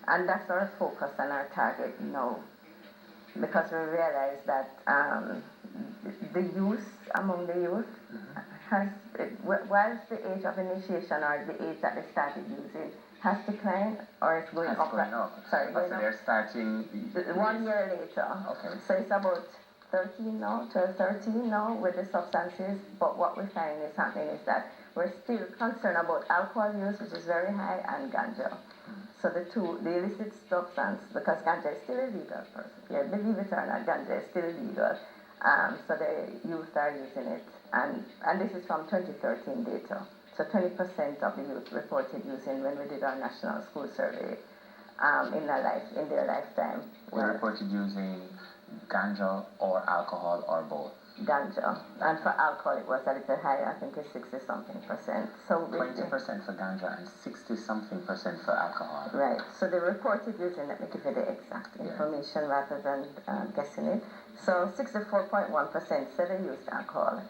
And that's our focus and our target now, because we realize that the youth, among the youth, has, whilst the age of initiation or the age that they started using has declined or it's going up. Going up. Sorry, but so they're starting 1 year later. Okay. So it's about 13 now, 12, 13 now with the substances, but what we find is happening is that we're still concerned about alcohol use, which is very high, and ganja. So the illicit substance, because ganja is still illegal, yeah, believe it or not, ganja is still illegal. So the youth are using it, and this is from 2013 data. So 20% of the youth reported using when we did our national school survey in their lifetime. They reported using ganja or alcohol or both? Ganja. And for alcohol it was a little higher, I think it's 60-something%. So 20% for ganja and 60-something% for alcohol. Right. So they reported using, let me give you the exact information rather than guessing it. So 64.1% said they used alcohol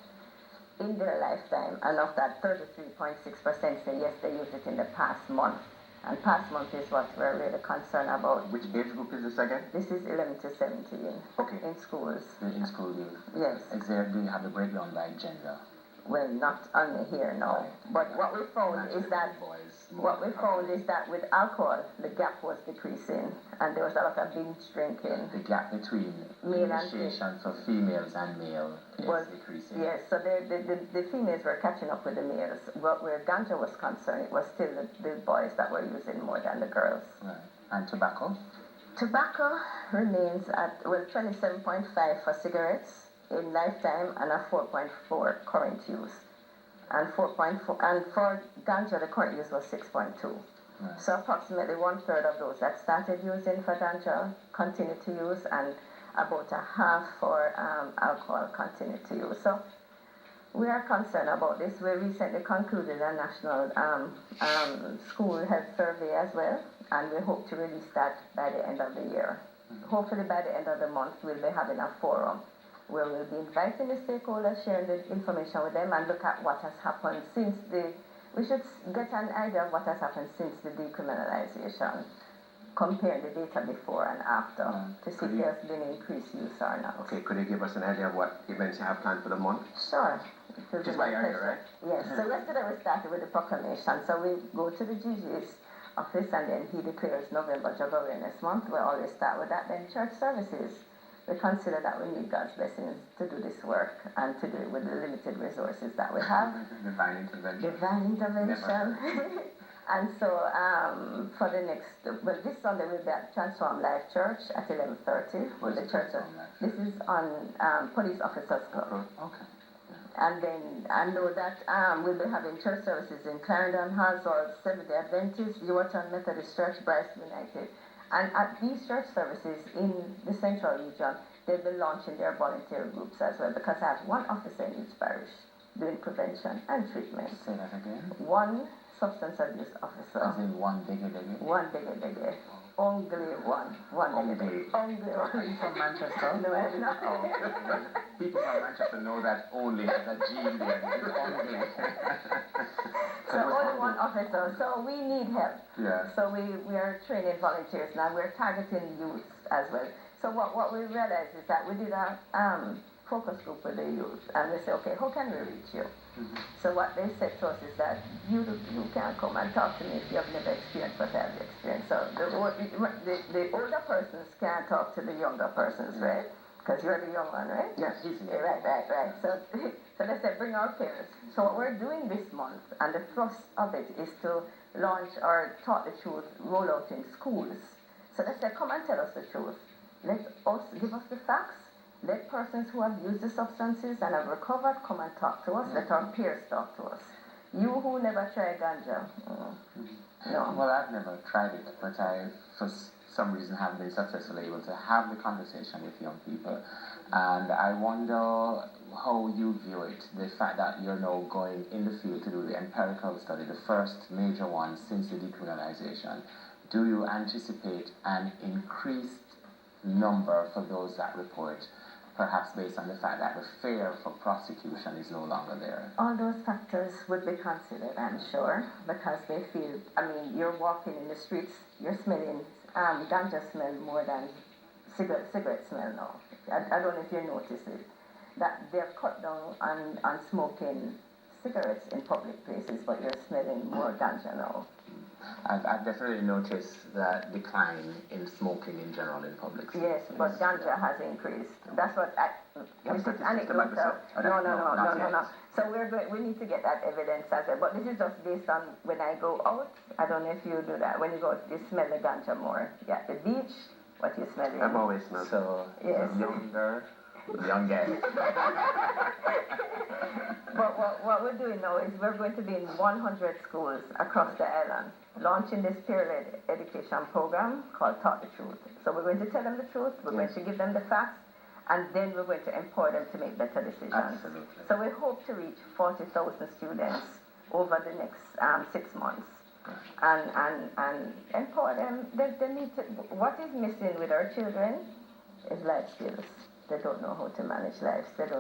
in their lifetime, and of that 33.6% say yes, they used it in the past month. And past month is what we're really concerned about. Which age group is this again? This is 11 to 17. Okay. In schools. In school youth. Yes. Do you have the breakdown by gender? Well, not only here, no. Right. But what we found is that with alcohol, the gap was decreasing, and there was a lot of binge drinking. The gap between initiation for females and male was decreasing. Yes, so the females were catching up with the males. But where ganja was concerned, it was still the boys that were using more than the girls. Right. And tobacco? Tobacco remains at 27.5 for cigarettes in lifetime and a 4.4 current use, and 4.4, and for ganja the current use was 6.2. Right. So approximately 1/3 of those that started using for ganja continue to use, and about a half for alcohol continue to use. So we are concerned about this. We recently concluded a national school health survey as well, and we hope to release that by the end of the year. Hopefully by the end of the month we'll be having a forum where we'll be inviting the stakeholders, sharing the information with them, and look at what has happened since we should get an idea of what has happened since the decriminalization, compare the data before and after to see if there's been increased use or not. Okay, could you give us an idea of what events you have planned for the month? Sure. Just by area, right? Yes, so yesterday we started with the proclamation. So we go to the GG's office, and then he declares November Drug Awareness Month. We always start with that. Then church services. We consider that we need God's blessings to do this work and to do it with the limited resources that we have. Divine intervention. Divine intervention. And so for the next, this Sunday we'll be at Transform Life Church at 11:30. Where's the church? This is on Police Officers Club. Okay. And then I know that we'll be having church services in Clarendon, Hansard, Seventh-day Adventist, Yorktown Methodist Church, Bryce United. And at these church services in the central region, they'll be launching their volunteer groups as well, because I have one officer in each parish doing prevention and treatment. Say that again. One substance abuse officer. As in one biggie. One biggie. Only one. Only one. From Manchester? No, I'm not. People from Manchester know that only has a G in there. Only. So only one officer. So we need help. Yeah. So we are training volunteers now. We're targeting youth as well. So what we realized is that we did a focus group with the youth, and we said, okay, how can we reach you? So what they said to us is that you can come and talk to me if you have never experienced what I've experienced. So the older persons can't talk to the younger persons, right? Because you're the young one, right? Yes, he's the Right. So they said, bring our peers. So what we're doing this month, and the thrust of it, is to launch our Talk the Truth rollout in schools. So they said, come and tell us the truth. Give us the facts. Let persons who have used the substances and have recovered come and talk to us. Let our peers talk to us. You who never tried ganja. No. Well, I've never tried it, but I, for some reason, haven't been successfully able to have the conversation with young people. And I wonder how you view it, the fact that you're now going in the field to do the empirical study, the first major one since the decriminalization. Do you anticipate an increased number for those that report, perhaps based on the fact that the fear for prosecution is no longer there? All those factors would be considered, I'm sure, because they feel, you're walking in the streets, you're smelling ganja smell more than cigarette smell now. I don't know if you noticed it, that they've cut down on smoking cigarettes in public places, but you're smelling more ganja now. I've definitely noticed that decline in smoking in general in public spaces. Yes, but ganja has increased. That's what this is anecdotal. No. So we need to get that evidence as well. But this is just based on when I go out. I don't know if you do that. When you go out, you smell the ganja more. Yeah, the beach, what you smell. I've always smelled. So yes. Younger. But what we're doing now is we're going to be in 100 schools across the island, launching this peer-led education program called Talk the Truth. So we're going to tell them the truth, we're going to give them the facts, and then we're going to empower them to make better decisions. Absolutely. So we hope to reach 40,000 students over the next 6 months. And empower them. They need to, what is missing with our children is life skills. They don't know how to manage lives. They don't